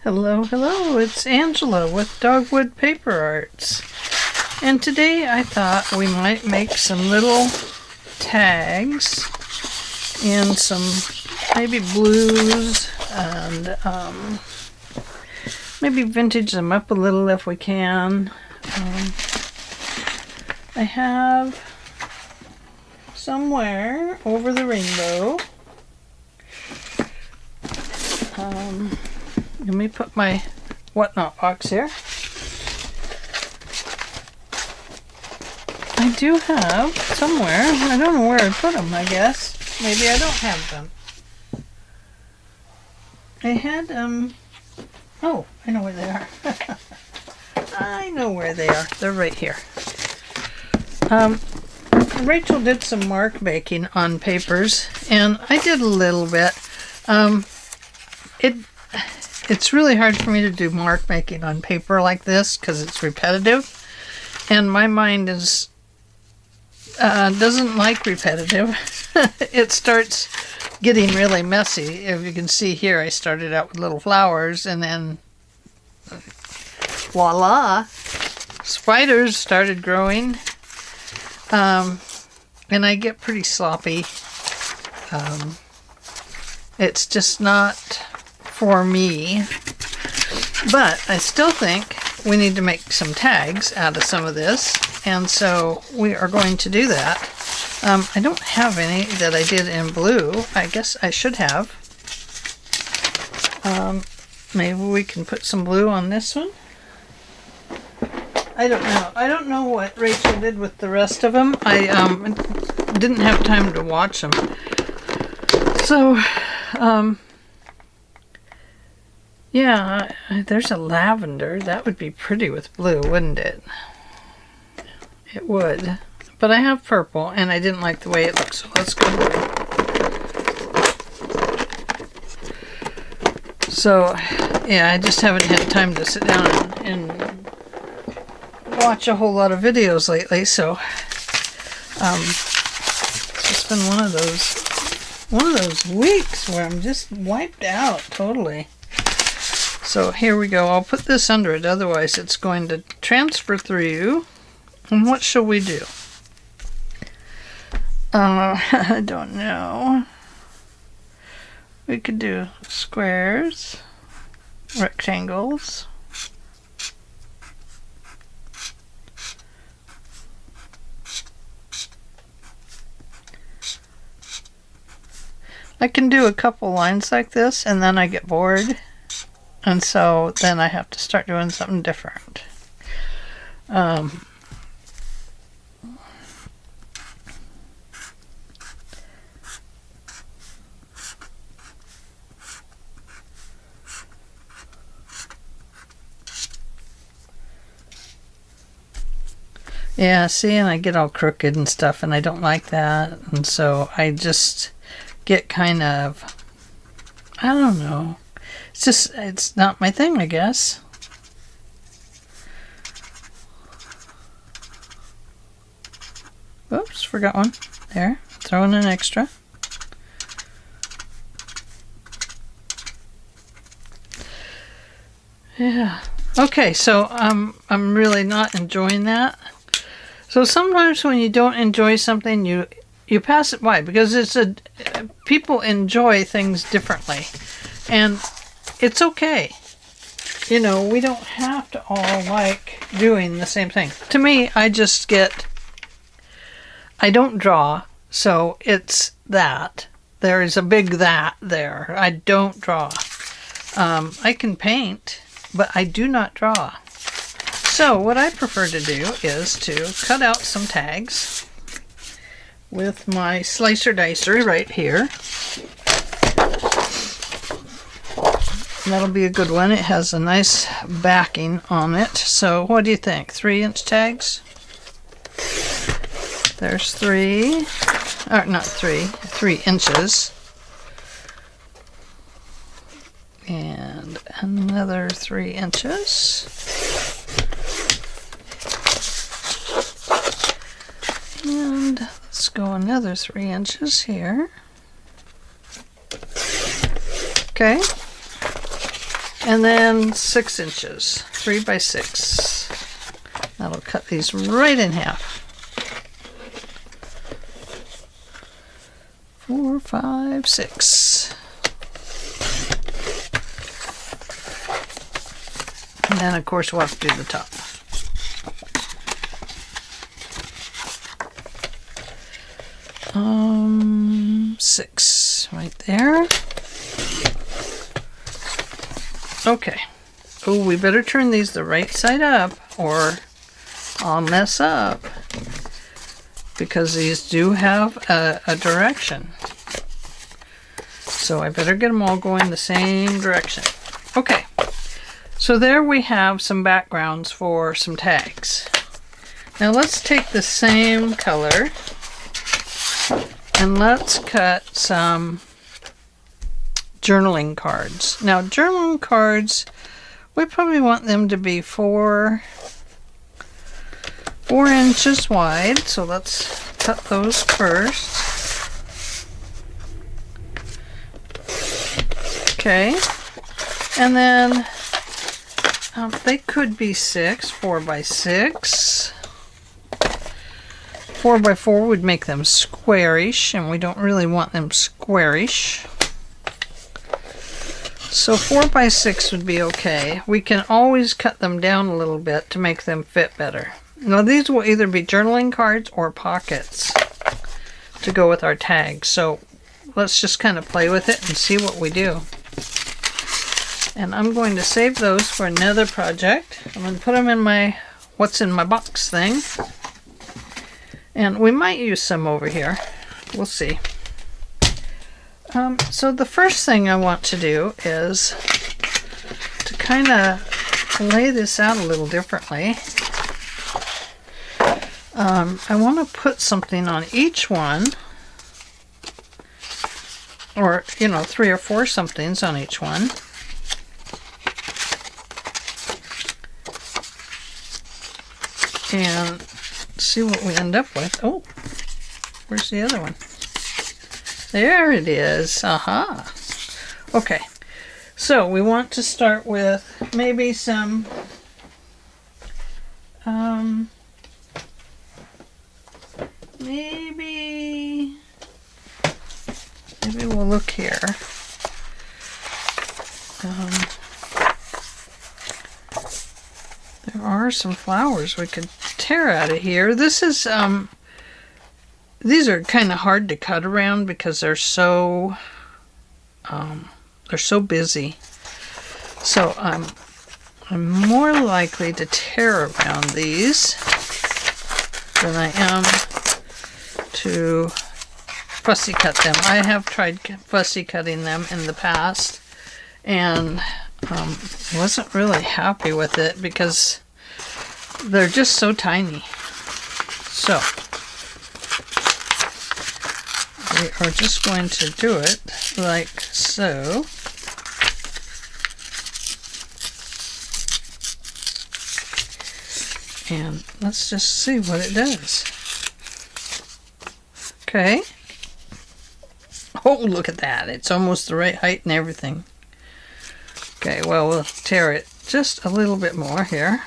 Hello, hello, it's Angela with Dogwood Paper Arts. And today I thought we might make some little tags in some maybe blues and maybe vintage them up a little if we can. I have somewhere over the rainbow. Let me put my whatnot box here. I do have somewhere, I don't know where I put them, I guess. Maybe I don't have them. I had, oh, I know where they are. I know where they are. They're right here. Rachel did some mark making on papers, and I did a little bit. It's really hard for me to do mark making on paper like this because it's repetitive, and my mind is doesn't like repetitive. It starts getting really messy. If you can see here, I started out with little flowers, and then voila, spiders started growing, and I get pretty sloppy. It's just not for me, but I still think we need to make some tags out of some of this, and so we are going to do that. I don't have any that I did in blue. I guess I should have. Maybe we can put some blue on this one. I don't know. I don't know what Rachel did with the rest of them. I didn't have time to watch them. So, yeah, there's a lavender. That would be pretty with blue, wouldn't it? It would. But I have purple, and I didn't like the way it looks, so let's go blue. So, yeah, I just haven't had time to sit down and watch a whole lot of videos lately, so it's just been one of those weeks where I'm just wiped out totally. So here we go. I'll put this under it, otherwise it's going to transfer through. And what shall we do? I don't know. We could do squares, rectangles. I can do a couple lines like this, and then I get bored. And so then I have to start doing something different. Yeah, see, and I get all crooked and stuff, and I don't like that. And so I just get kind of, I don't know. It's not my thing, I guess. Oops, forgot one. There, throw in an extra. Yeah. Okay, so I'm really not enjoying that. So sometimes when you don't enjoy something, you pass it by, because people enjoy things differently, and it's okay. You know, we don't have to all like doing the same thing. To me, I don't draw, so it's that. There is a big that there. I don't draw. I can paint, but I do not draw. So what I prefer to do is to cut out some tags with my slicer dicer right here. That'll be a good one. It has a nice backing on it. So what do you think? 3-inch tags? There's 3. Or not 3. 3 inches. And another 3 inches. And let's go another 3 inches here. Okay. And then 6 inches, 3 by 6. That'll cut these right in half. 4, 5, 6. And then of course we'll have to do the top. Six right there. Okay. Oh, we better turn these the right side up or I'll mess up, because these do have a direction. So I better get them all going the same direction. Okay. So there we have some backgrounds for some tags. Now let's take the same color and let's cut some journaling cards. Now journaling cards, we probably want them to be 4 inches wide. So let's cut those first. Okay. And then they could be 4 by 6. 4 by 4 would make them squarish, and we don't really want them squarish. So 4 by 6 would be okay. We can always cut them down a little bit to make them fit better. Now these will either be journaling cards or pockets to go with our tags. So let's just kind of play with it and see what we do. And I'm going to save those for another project. I'm going to put them in my what's in my box thing. And we might use some over here. We'll see. So the first thing I want to do is to kind of lay this out a little differently. I want to put something on each one. Or, 3 or 4 somethings on each one. And see what we end up with. Oh, where's the other one? There it is. Aha. Okay. So we want to start with maybe some maybe we'll look here. There are some flowers we could tear out of here. This is these are kind of hard to cut around because they're so busy. So I'm more likely to tear around these than I am to fussy cut them. I have tried fussy cutting them in the past and wasn't really happy with it because they're just so tiny. So we are just going to do it like so. And let's just see what it does. Okay. Oh, look at that. It's almost the right height and everything. Okay, well, we'll tear it just a little bit more here.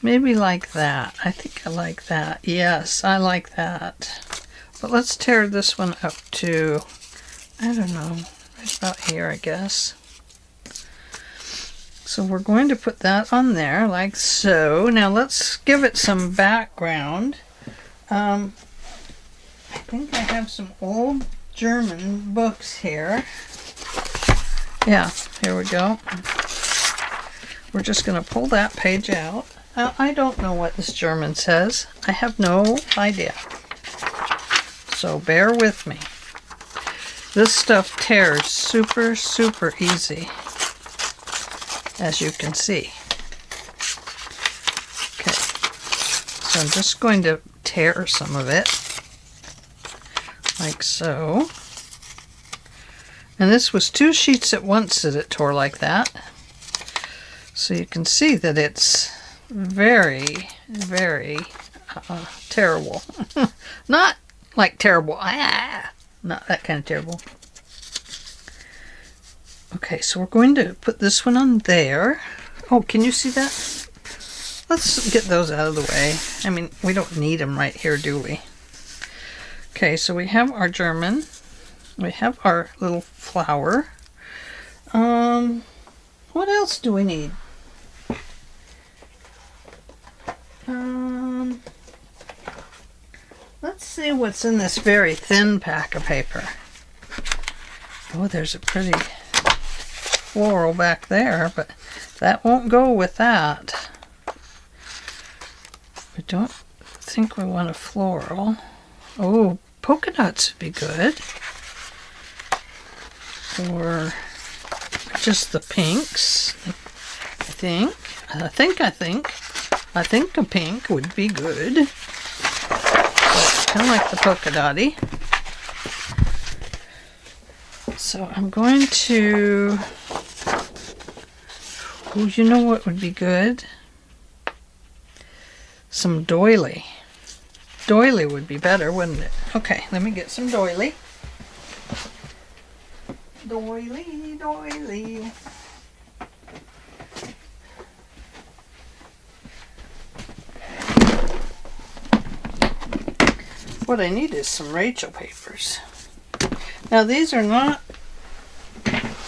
Maybe like that. I think I like that. Yes, I like that. But let's tear this one up to, I don't know, right about here, I guess. So we're going to put that on there like so. Now let's give it some background. I think I have some old German books here. Yeah, here we go. We're just going to pull that page out. I don't know what this German says. I have no idea. So bear with me. This stuff tears super, super easy, as you can see. Okay, so I'm just going to tear some of it, like so. And this was 2 sheets at once that it tore like that. So you can see that it's very, very terrible. Not like terrible. Ah, not that kind of terrible. Okay, so we're going to put this one on there. Oh, can you see that? Let's get those out of the way. I mean, we don't need them right here, do we? Okay, so we have our German. We have our little flower. What else do we need? Let's see what's in this very thin pack of paper. Oh, there's a pretty floral back there, but that won't go with that. I don't think we want a floral. Oh, polka dots would be good. Or just the pinks, I think. I think a pink would be good. Kind of like the polka dotty. So I'm going to, oh, you know what would be good? Some doily. Doily would be better, wouldn't it? Okay, let me get some doily. Doily, doily. What I need is some Rachel papers. Now these are not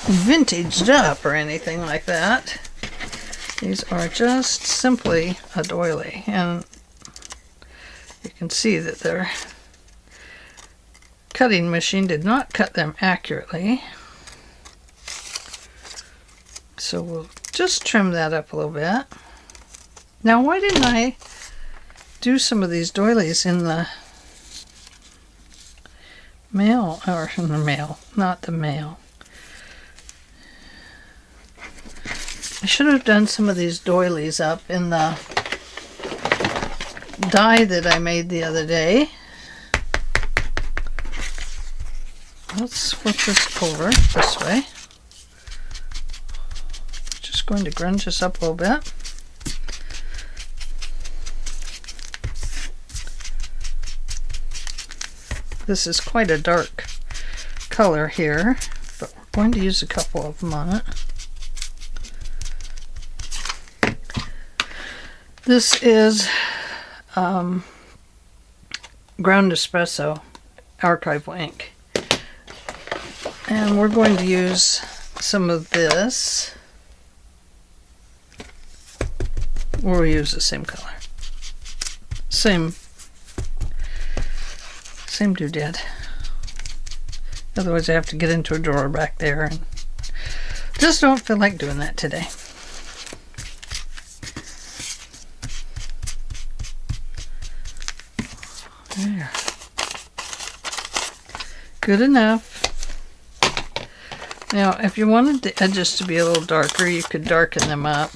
vintaged up or anything like that. These are just simply a doily, and you can see that their cutting machine did not cut them accurately. So we'll just trim that up a little bit. Now why didn't I do some of these doilies in the mail, or in the mail, not the mail. I should have done some of these doilies up in the die that I made the other day. Let's flip this over this way. Just going to grunge this up a little bit. This is quite a dark color here, but we're going to use a couple of them on it. This is ground espresso archival ink, and we're going to use some of this. We'll use the same color, same doodad. Otherwise I have to get into a drawer back there, and just don't feel like doing that today. There. Good enough. Now if you wanted the edges to be a little darker, you could darken them up.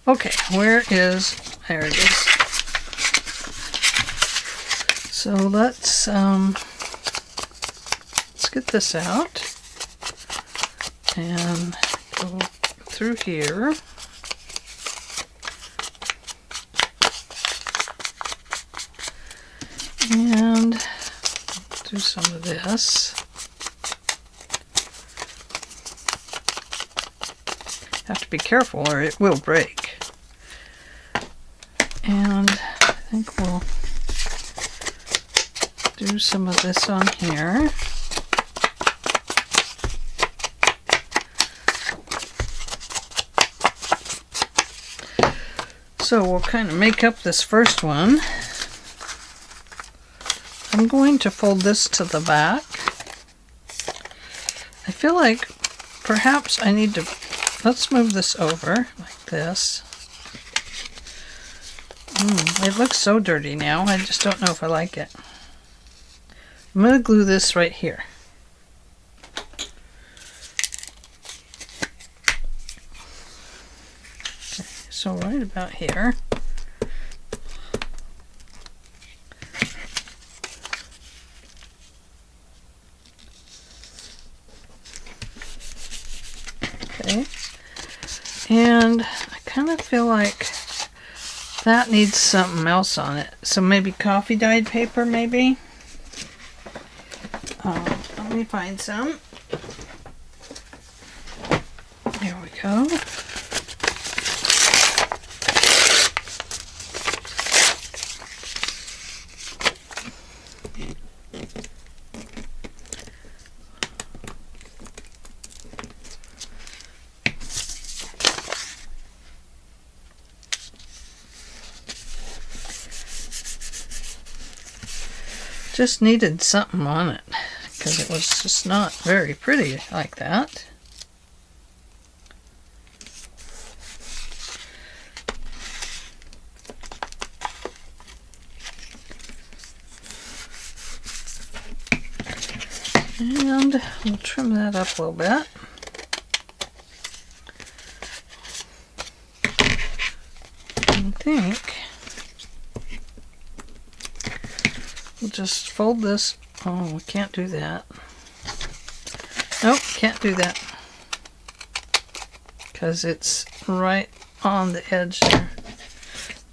Okay, there it is. So let's get this out and go through here. And do some of this. Have to be careful or it will break. And I think we'll do some of this on here. So we'll kind of make up this first one. I'm going to fold this to the back. I feel like perhaps I need to, let's move this over like this. It looks so dirty now. I just don't know if I like it. I'm going to glue this right here. Okay, so right about here. Okay, and I kind of feel like that needs something else on it. So maybe coffee dyed paper, maybe? Let me find some. There we go. Just needed something on it because it was just not very pretty like that. And we'll trim that up a little bit. I think we'll just fold this. Oh, we can't do that. Nope, can't do that because it's right on the edge there.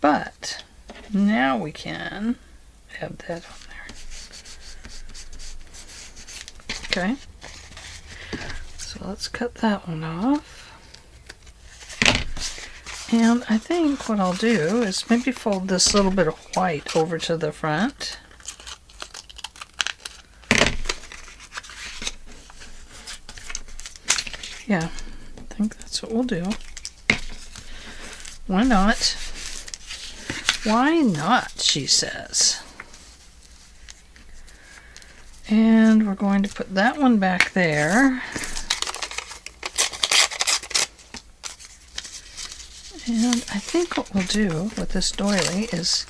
But now we can have that on there. Okay, so let's cut that one off. And I think what I'll do is maybe fold this little bit of white over to the front. Yeah, I think that's what we'll do. Why not? Why not, she says. And we're going to put that one back there. And I think what we'll do with this doily is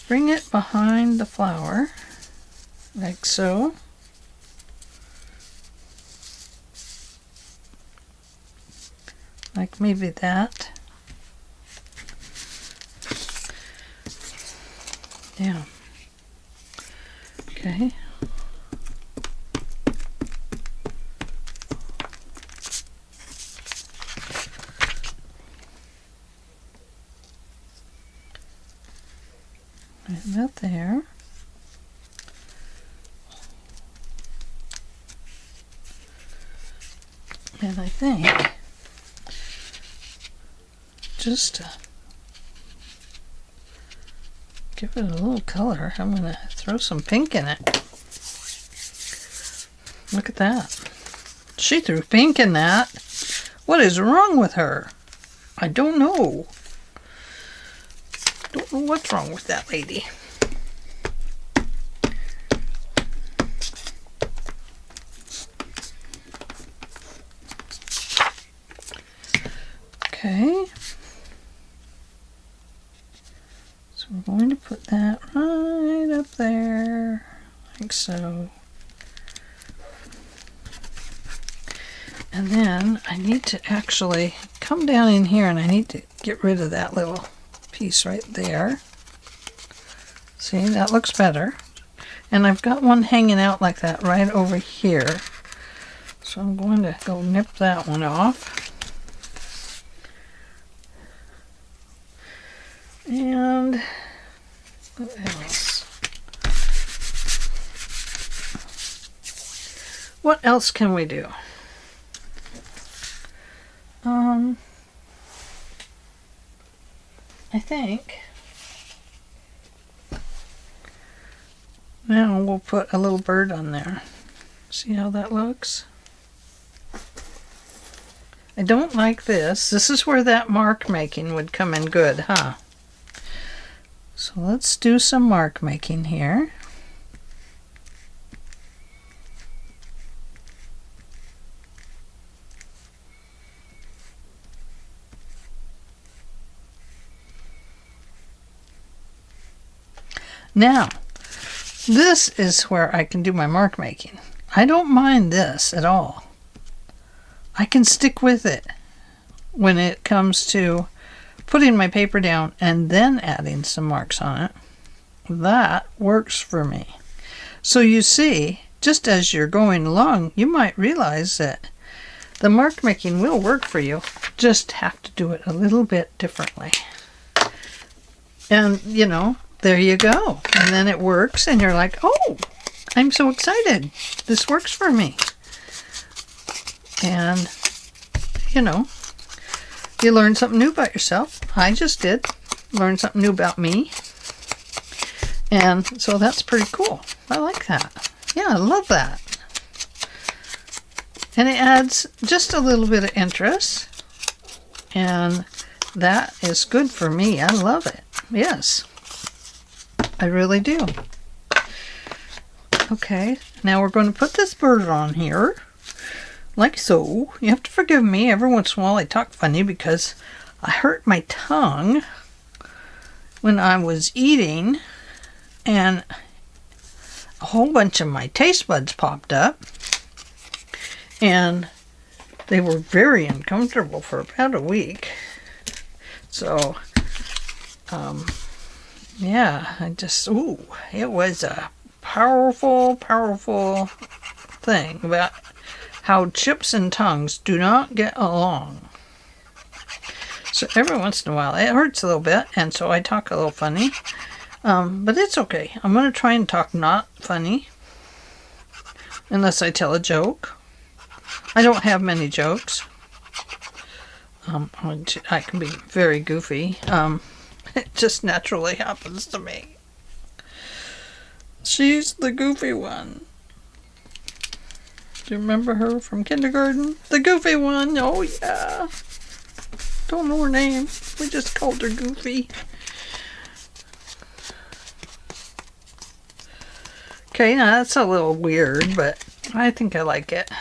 bring it behind the flower, like so. Like maybe that. Yeah. Okay. And that there. And I think just to give it a little color, I'm going to throw some pink in it. Look at that. She threw pink in that. What is wrong with her? I don't know. Don't know what's wrong with that lady. Okay. So we're going to put that right up there, like so. And then I need to actually come down in here and I need to get rid of that little piece right there. See, that looks better. And I've got one hanging out like that right over here. So I'm going to go nip that one off. And what else? What else can we do? I think now we'll put a little bird on there. See how that looks? I don't like this. This is where that mark making would come in good, huh? So let's do some mark making here. Now, this is where I can do my mark making. I don't mind this at all. I can stick with it when it comes to putting my paper down and then adding some marks on it. That works for me. So you see, just as you're going along, you might realize that the mark making will work for you. Just have to do it a little bit differently. And, you know, there you go. And then it works and you're like, oh, I'm so excited. This works for me. And, you know, you learn something new about yourself. I just did. Learn something new about me. And so that's pretty cool. I like that. Yeah, I love that. And it adds just a little bit of interest. And that is good for me. I love it. Yes. I really do. Okay, now we're going to put this bird on here. Like so. You have to forgive me. Every once in a while I talk funny because I hurt my tongue when I was eating. And a whole bunch of my taste buds popped up. And they were very uncomfortable for about a week. So, yeah, it was a powerful, powerful thing about how chips and tongues do not get along. So every once in a while, it hurts a little bit, and so I talk a little funny. But it's okay. I'm going to try and talk not funny, unless I tell a joke. I don't have many jokes. I can be very goofy. It just naturally happens to me. She's the goofy one. Do you remember her from kindergarten? The goofy one. Oh, yeah. Don't know her name. We just called her Goofy. Okay, now that's a little weird, but I think I like it.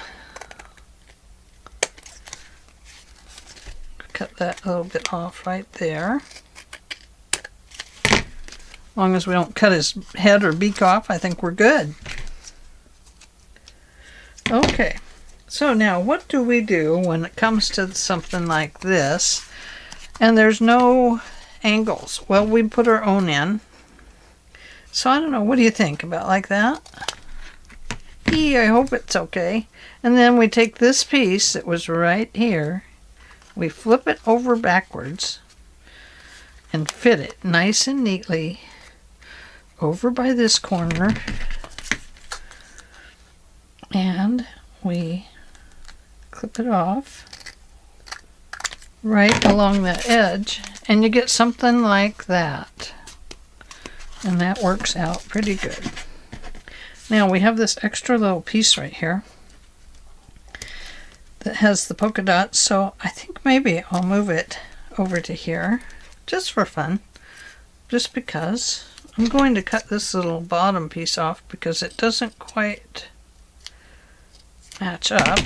Cut that a little bit off right there. As long as we don't cut his head or beak off, I think we're good. Okay, so now what do we do when it comes to something like this and there's no angles? Well, we put our own in. So I don't know, what do you think about like that? I hope it's okay. And then we take this piece that was right here, we flip it over backwards and fit it nice and neatly over by this corner, and we clip it off right along the edge, and you get something like that. And that works out pretty good. Now we have this extra little piece right here that has the polka dots, so I think maybe I'll move it over to here just for fun, just because. I'm going to cut this little bottom piece off because it doesn't quite match up.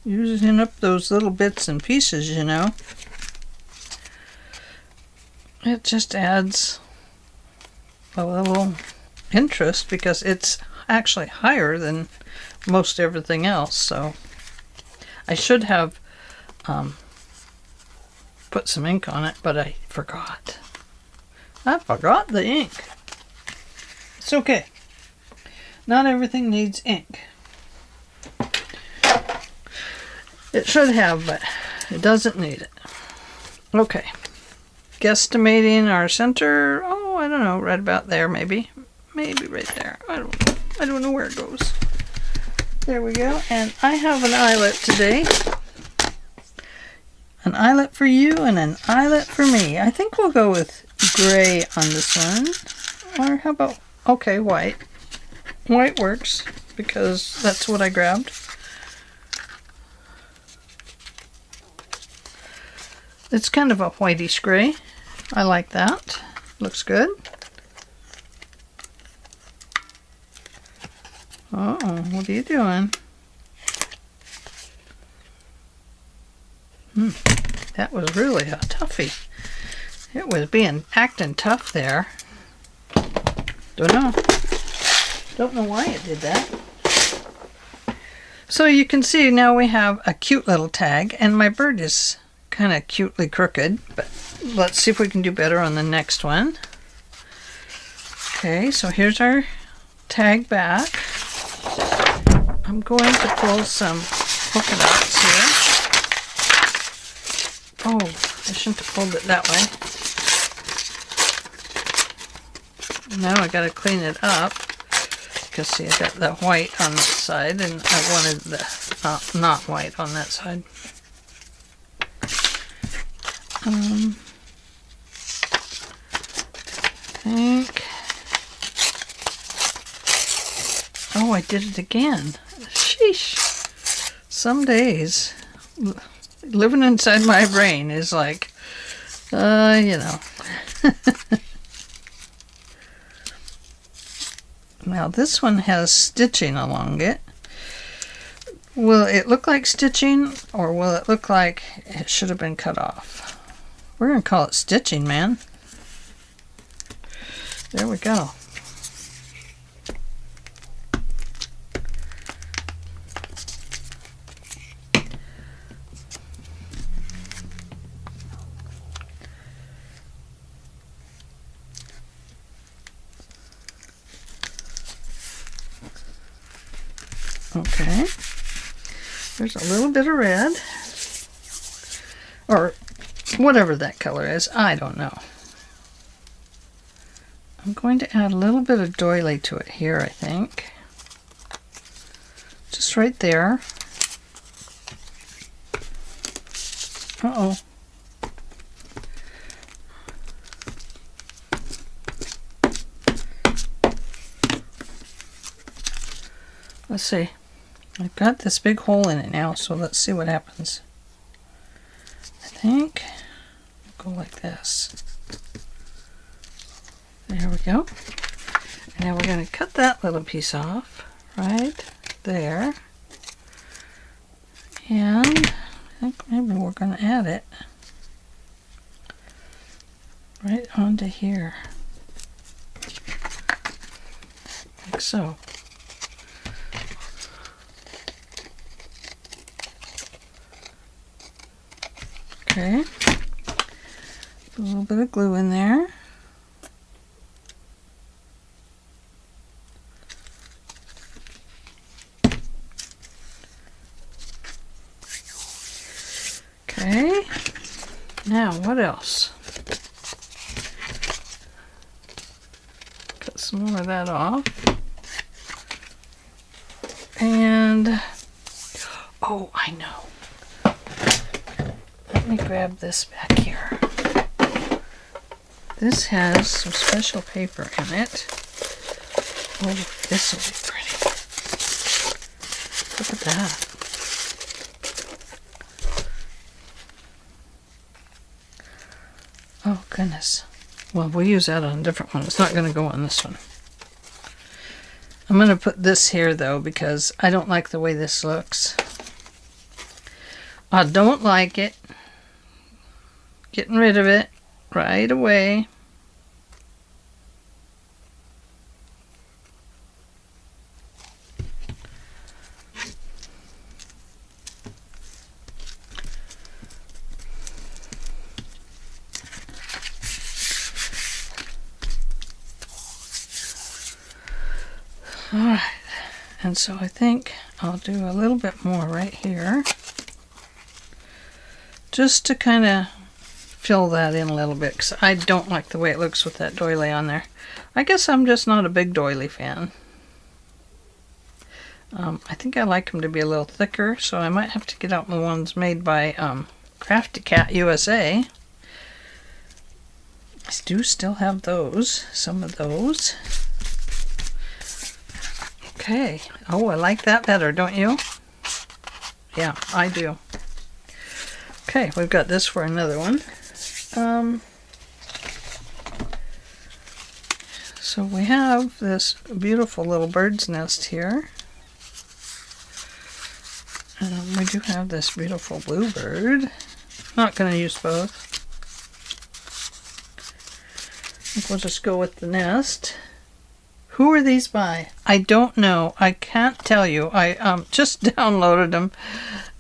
Using up those little bits and pieces, you know. It just adds a little interest because it's actually higher than most everything else. So I should have put some ink on it, but I forgot. I forgot the ink. It's okay. Not everything needs ink. It should have, but it doesn't need it. Okay. Guesstimating our center. Oh, I don't know. Right about there, maybe. Maybe right there. I don't know. I don't know where it goes. There we go. And I have an eyelet today. An eyelet for you and an eyelet for me. I think we'll go with gray on this one. Or how about, okay, white. White works because that's what I grabbed. It's kind of a whitish gray. I like that. Looks good. Oh, what are you doing? That was really a toughie. It was acting tough there. Don't know why it did that. So you can see now we have a cute little tag, and my bird is kind of cutely crooked, but let's see if we can do better on the next one. Okay, so here's our tag back. I'm going to pull some polka dots here. Oh, I shouldn't have pulled it that way. Now I gotta clean it up. Because see, I got the white on this side, and I wanted the not white on that side. I think. Oh, I did it again. Sheesh. Some days, living inside my brain is like, you know. Now this one has stitching along it. Will it look like stitching, or will it look like it should have been cut off? We're going to call it stitching, man. There we go. Okay, there's a little bit of red, or whatever that color is, I don't know. I'm going to add a little bit of doily to it here, I think. Just right there. Uh-oh. Let's see. I've got this big hole in it now, so let's see what happens. I think I'll go like this. There we go. And now we're going to cut that little piece off right there. And I think maybe we're going to add it right onto here. Like so. Okay, put a little bit of glue in there. Okay, now what else? Cut some more of that off. And, oh, I know. Let me grab this back here. This has some special paper in it. Oh, this will be pretty. Look at that. Oh, goodness. Well, we'll use that on a different one. It's not going to go on this one. I'm going to put this here, though, because I don't like the way this looks. I don't like it. Getting rid of it right away. All right, and so I think I'll do a little bit more right here, just to kind of fill that in a little bit, because I don't like the way it looks with that doily on there. I guess I'm just not a big doily fan. I think I like them to be a little thicker, so I might have to get out the ones made by Crafty Cat USA. I do still have those, some of those. Okay. Oh, I like that better, don't you? Yeah, I do. Okay, we've got this for another one. So we have this beautiful little bird's nest here. We do have this beautiful bluebird. Not going to use both. I think we'll just go with the nest. Who are these by? I don't know. I can't tell you. I just downloaded them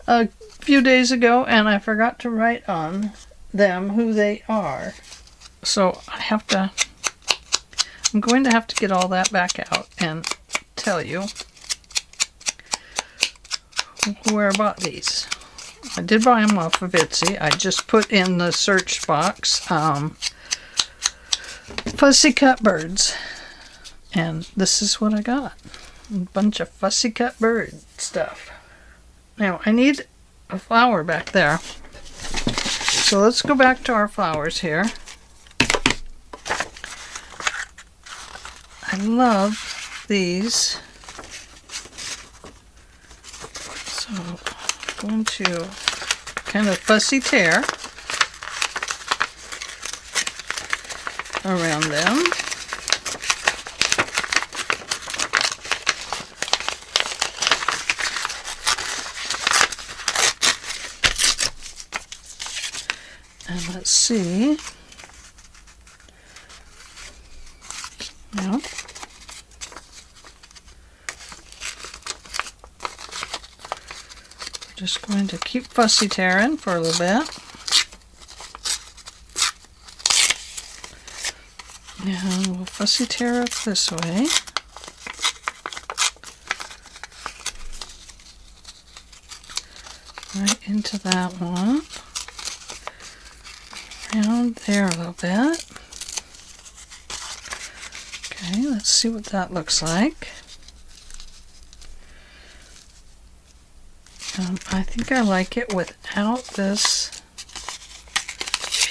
a few days ago, and I forgot to write on them who they are. So I'm going to have to get all that back out and tell you where I bought these. I did buy them off of Etsy. I just put in the search box fussy cut birds. And this is what I got. A bunch of fussy cut bird stuff. Now, I need a flower back there. So let's go back to our flowers here. I love these. So I'm going to kind of fussy tear around them. And let's see. Now, we're just going to keep fussy tearing for a little bit. And we'll fussy tear up this way. Right into that one. Around there a little bit. Okay, let's see what that looks like. I think I like it without this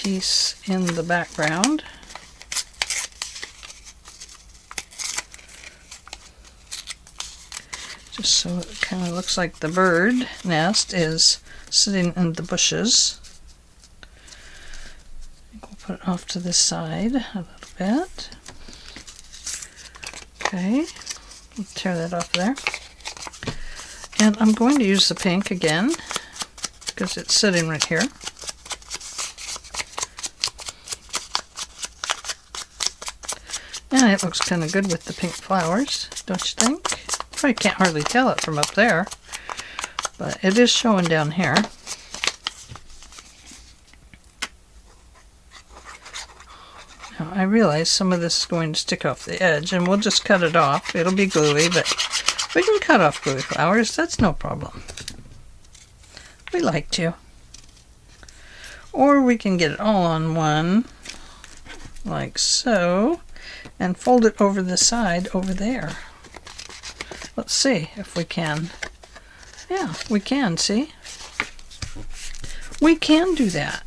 piece in the background. Just so it kind of looks like the bird nest is sitting in the bushes. We'll put it off to the side a little bit. Okay, we'll tear that off there. And I'm going to use the pink again because it's sitting right here. And it looks kind of good with the pink flowers, don't you think? Probably can't hardly tell it from up there, but it is showing down here. Now, I realize some of this is going to stick off the edge, and we'll just cut it off. It'll be gluey, but we can cut off gluey flowers. That's no problem. We like to. Or we can get it all on one, like so, and fold it over the side over there. Let's see if we can. Yeah, we can, see? We can do that.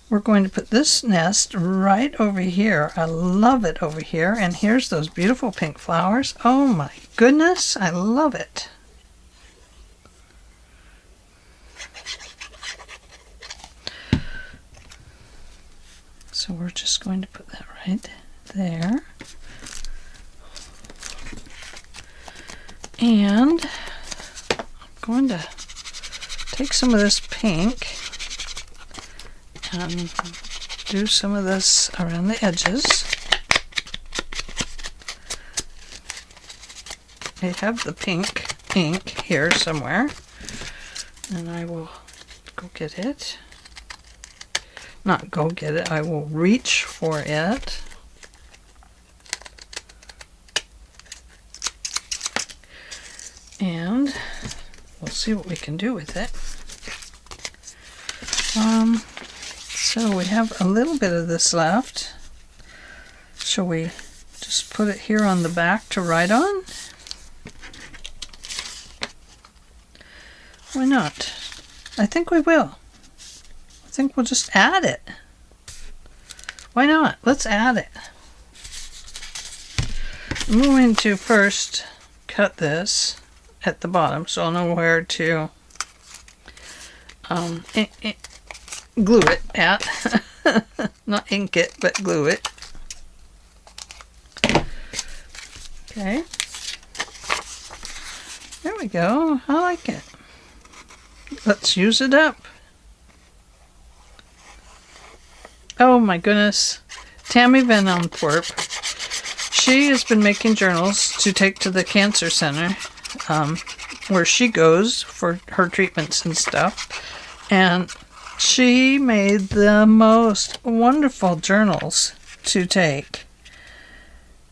We're going to put this nest right over here. I love it over here. And here's those beautiful pink flowers. Oh my goodness, I love it. So we're just going to put that right there. And I'm going to take some of this pink and do some of this around the edges. I have the pink ink here somewhere, and I will go get it. Not go get it, I will reach for it. And we'll see what we can do with it. So we have a little bit of this left. Shall we just put it here on the back to write on? Why not? I think we will. I think we'll just add it. Why not? Let's add it. I'm going to first cut this at the bottom so I'll know where to glue it at. Not ink it, but glue it. Okay. There we go. I like it. Let's use it up. Oh my goodness. Tammy Van Antwerp. She has been making journals to take to the cancer center where she goes for her treatments and stuff. And she made the most wonderful journals to take.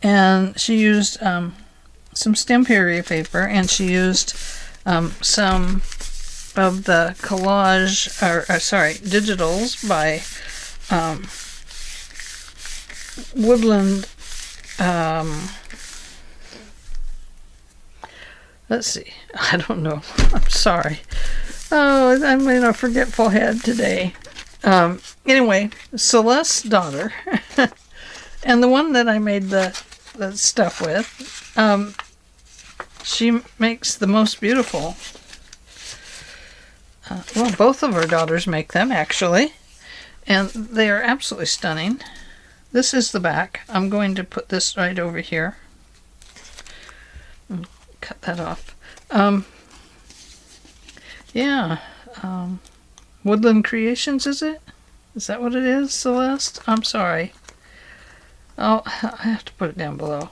And she used some Stampin' paper, and she used some of the collage, or sorry, digitals by Woodland. Let's see. I don't know. I'm sorry. Oh, I'm in a forgetful head today. Anyway, Celeste's daughter, and the one that I made the stuff with, she makes the most beautiful. Well, both of her daughters make them, actually, and they are absolutely stunning. This is the back. I'm going to put this right over here. Cut that off. Yeah. Woodland Creations, is it? Is that what it is, Celeste? I'm sorry. Oh, I have to put it down below.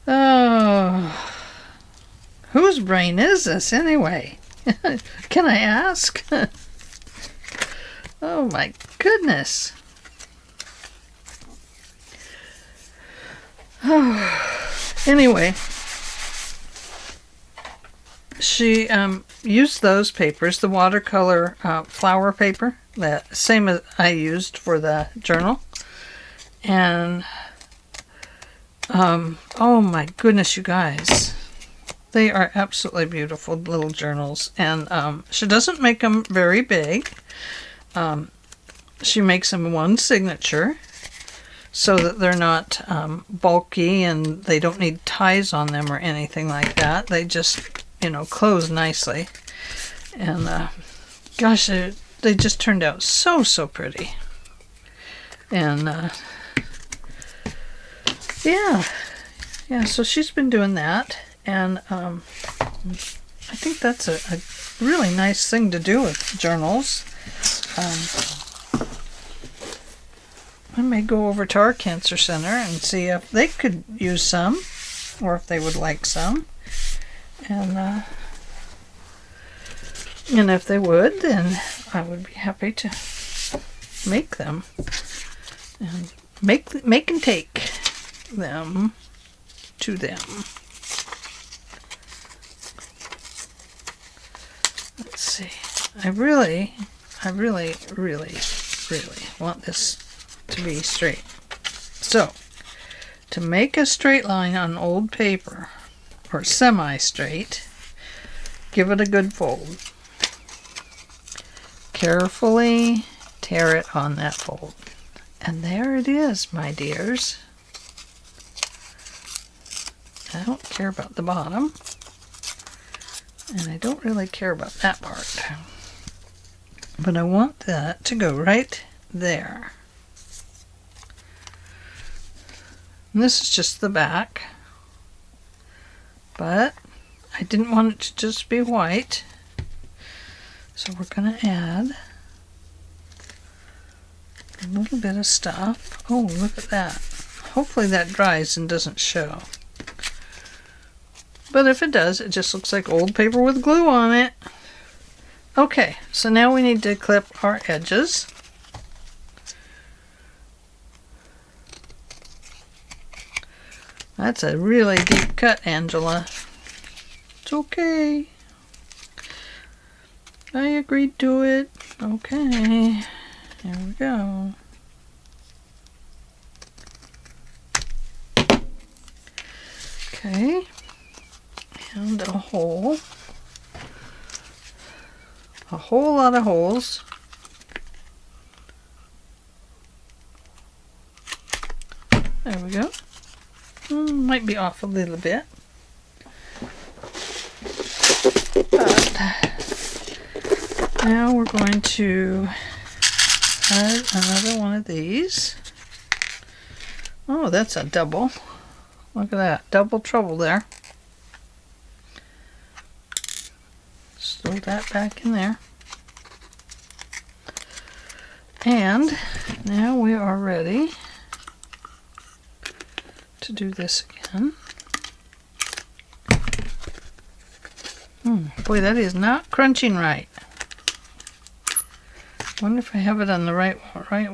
Oh. Whose brain is this, anyway? Can I ask? Oh, my goodness. Anyway, she used those papers, the watercolor flower paper, the same as I used for the journal. And, oh my goodness, you guys. They are absolutely beautiful little journals. And she doesn't make them very big. She makes them one signature, so that they're not bulky and they don't need ties on them or anything like that. They just, you know, close nicely. And gosh, they just turned out so pretty. And yeah, so she's been doing that. And I think that's a really nice thing to do with journals. I may go over to our cancer center and see if they could use some, or if they would like some. And if they would, then I would be happy to make them. And make and take them to them. Let's see. I really want this to be straight. So, to make a straight line on old paper, or semi-straight, give it a good fold. Carefully tear it on that fold. And there it is, my dears. I don't care about the bottom. And I don't really care about that part. But I want that to go right there. And this is just the back. But I didn't want it to just be white. So we're going to add a little bit of stuff. Oh, look at that. Hopefully that dries and doesn't show. But if it does, it just looks like old paper with glue on it. Okay, so now we need to clip our edges. That's a really deep cut, Angela. It's okay. I agreed to it. Okay, here we go. Okay, and a hole. A whole lot of holes. There we go. Might be off a little bit. But now we're going to add another one of these. Oh, that's a double. Look at that. Double trouble there. Just throw that back in there. And now we are ready to do this again. Boy, that is not crunching right. Wonder if I have it on the right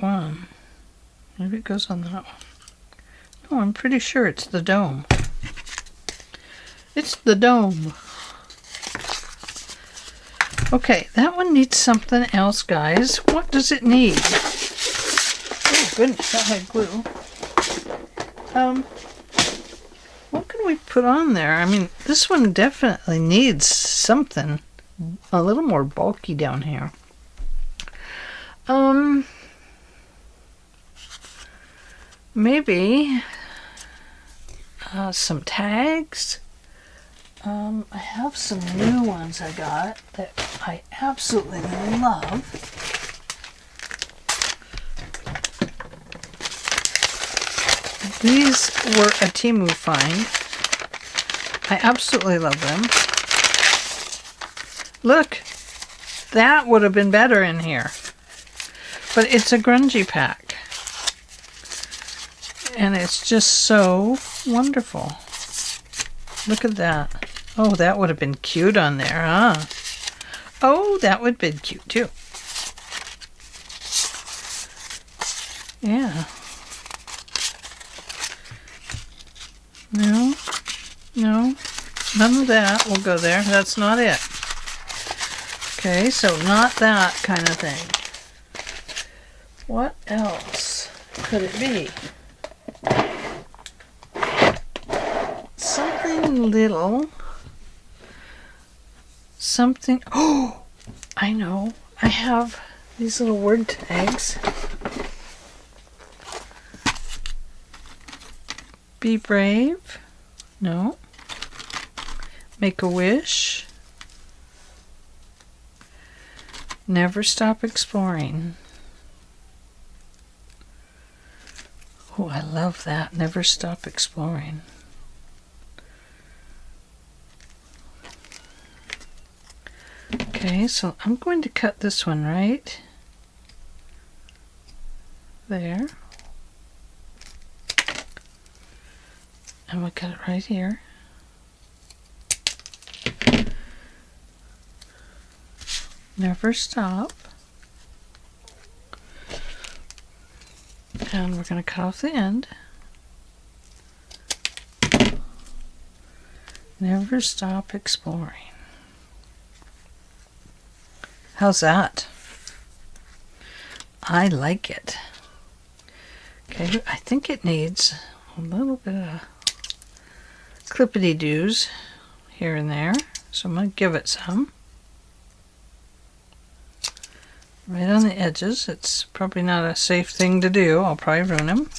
one. Maybe it goes on that one. No, I'm pretty sure it's the dome. It's the dome. Okay, that one needs something else, guys. What does it need? Oh goodness, that had glue. What can we put on there? I mean, this one definitely needs something a little more bulky down here. Maybe some tags. I have some new ones I got that I absolutely love. These were a Temu find. I absolutely love them. Look, that would have been better in here. But it's a grungy pack. And it's just so wonderful. Look at that. Oh, that would have been cute on there, huh? Oh, that would have been cute too. Yeah. No, none of that will go there. That's not it. Okay, so not that kind of thing. What else could it be? Something little. Something. Oh, I know. I have these little word tags. Be brave. No. Make a wish. Never stop exploring. Oh, I love that. Never stop exploring. Okay, so I'm going to cut this one right there. And we'll cut it right here. Never stop. And we're going to cut off the end. Never stop exploring. How's that? I like it. Okay, I think it needs a little bit of clippity-doos here and there. So I'm going to give it some. Right on the edges. It's probably not a safe thing to do. I'll probably ruin them.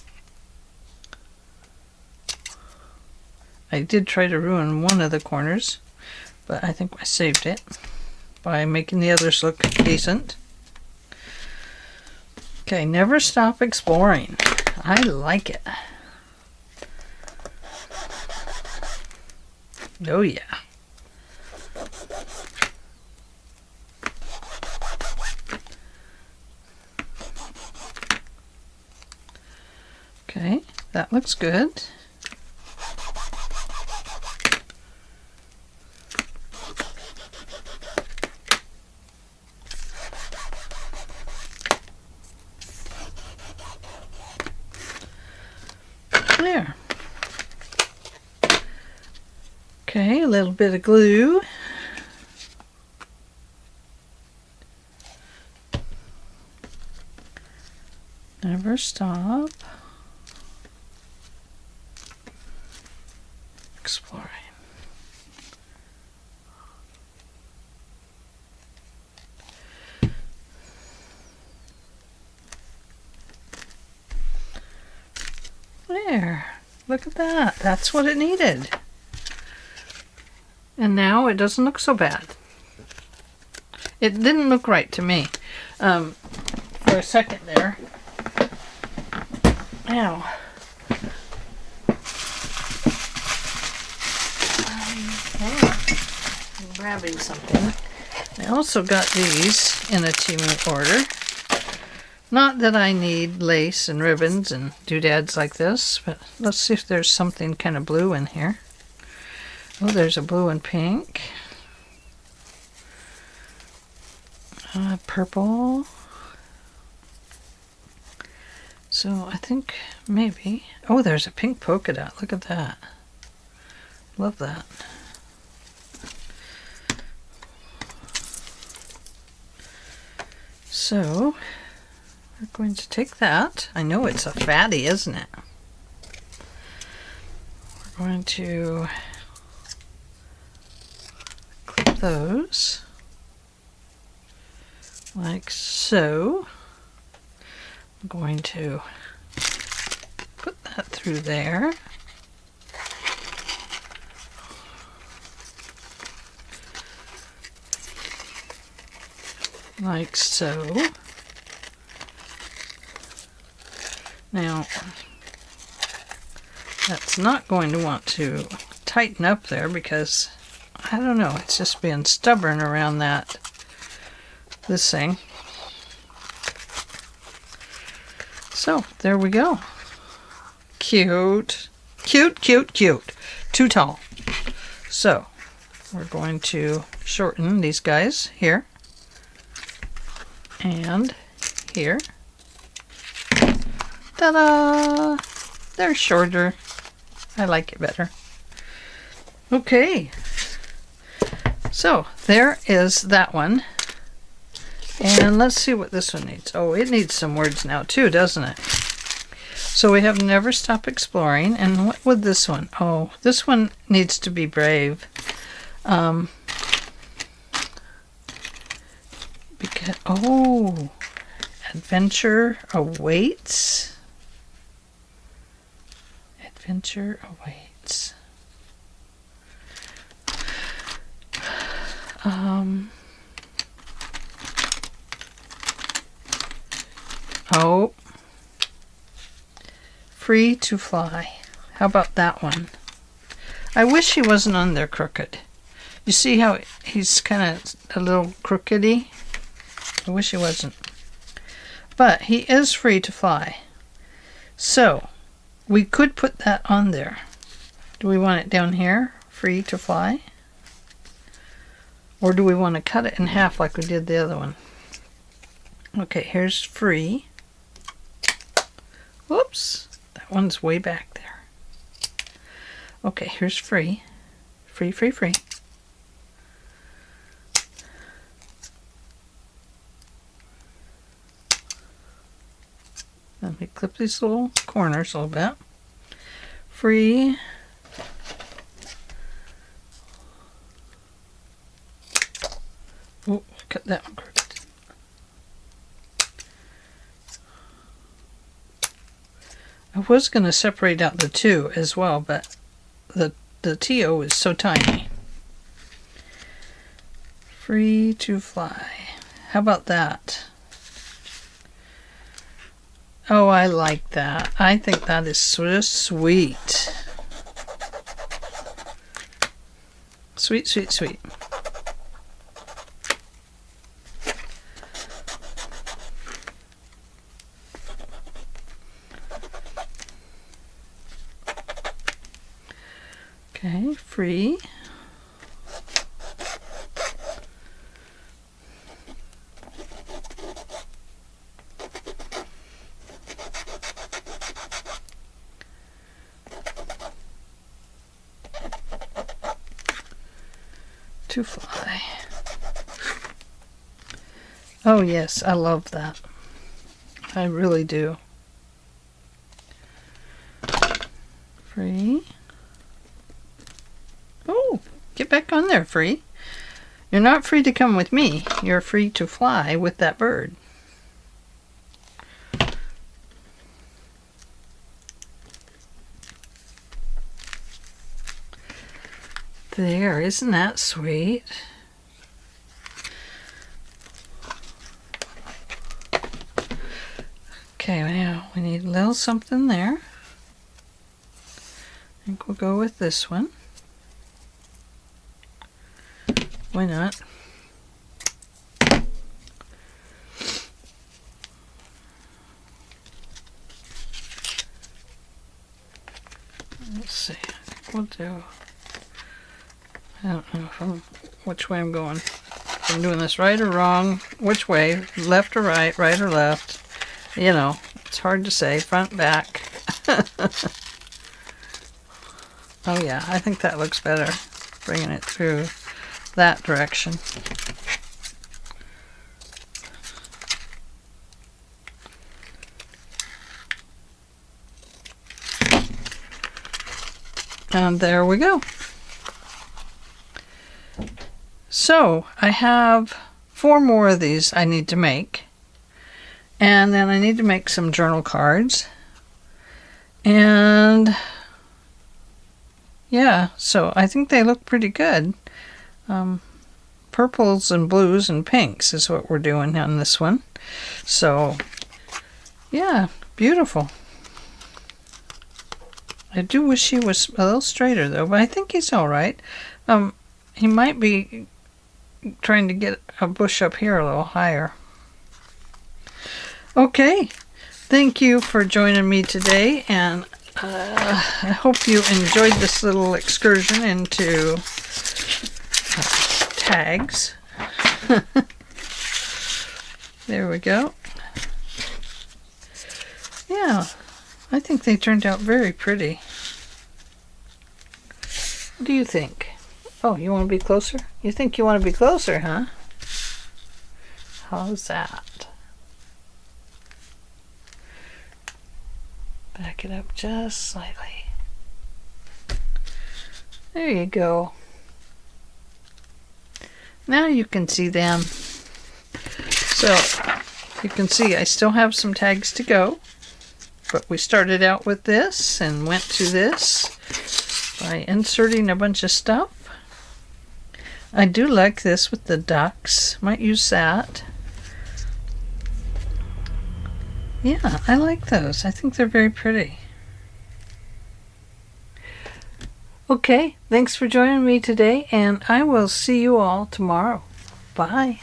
I did try to ruin one of the corners, but I think I saved it by making the others look decent. Okay, never stop exploring. I like it. Oh yeah. Okay, that looks good. There. Okay, a little bit of glue. Never stop exploring. There. Look at that. That's what it needed. And now it doesn't look so bad. It didn't look right to me for a second there. Ow. I'm grabbing something. I also got these in a Temu order. Not that I need lace and ribbons and doodads like this, but let's see if there's something kind of blue in here. Oh, there's a blue and pink. Purple. So I think maybe... Oh, there's a pink polka dot. Look at that. Love that. So we're going to take that. I know it's a fatty, isn't it? We're going to clip those like so. I'm going to put that through there. Like so. Now, that's not going to want to tighten up there because, I don't know, it's just being stubborn around this thing. So, there we go. Cute. Cute, cute, cute. Too tall. So, we're going to shorten these guys here. And here. Ta-da! They're shorter. I like it better. Okay. So, there is that one. And let's see what this one needs. Oh, it needs some words now too, doesn't it? So we have Never Stop Exploring. And what would this one? Oh, this one needs to be brave. Because, oh, adventure awaits. Adventure awaits. Oh, free to fly. How about that one? I wish he wasn't on there crooked. You see how he's kind of a little crookedy? I wish he wasn't. But he is free to fly. So, we could put that on there. Do we want it down here? Free to fly? Or do we want to cut it in half like we did the other one? Okay, here's free. Whoops, that one's way back there. Okay, here's free. Free, free, free. Let me clip these little corners a little bit. Free. Oh, cut that one crooked. I was going to separate out the two as well, but the TO is so tiny. Free to fly. How about that? Oh, I like that. I think that is so sweet. Sweet, sweet, sweet. Okay, free. To fly. Oh yes, I love that. I really do. Free. Oh, get back on there, free. You're not free to come with me. You're free to fly with that bird. There, isn't that sweet? Okay, now we need a little something there. I think we'll go with this one. Why not? Let's see. I think we'll do. I don't know which way I'm going. If I'm doing this right or wrong. Which way? Left or right? Right or left? You know, it's hard to say. Front, back. Oh yeah, I think that looks better. Bringing it through that direction. And there we go. So I have 4 more of these I need to make. And then I need to make some journal cards. And yeah, so I think they look pretty good. Purples and blues and pinks is what we're doing on this one. So yeah, beautiful. I do wish he was a little straighter though, but I think he's all right. He might be trying to get a bush up here a little higher. Okay, thank you for joining me today, and I hope you enjoyed this little excursion into tags. There we go. Yeah, I think they turned out very pretty. What do you think? Oh, you want to be closer? You think you want to be closer, huh? How's that? Back it up just slightly. There you go. Now you can see them. So, you can see I still have some tags to go. But we started out with this and went to this by inserting a bunch of stuff. I do like this with the ducks. Might use that. Yeah, I like those. I think they're very pretty. Okay, thanks for joining me today, and I will see you all tomorrow. Bye.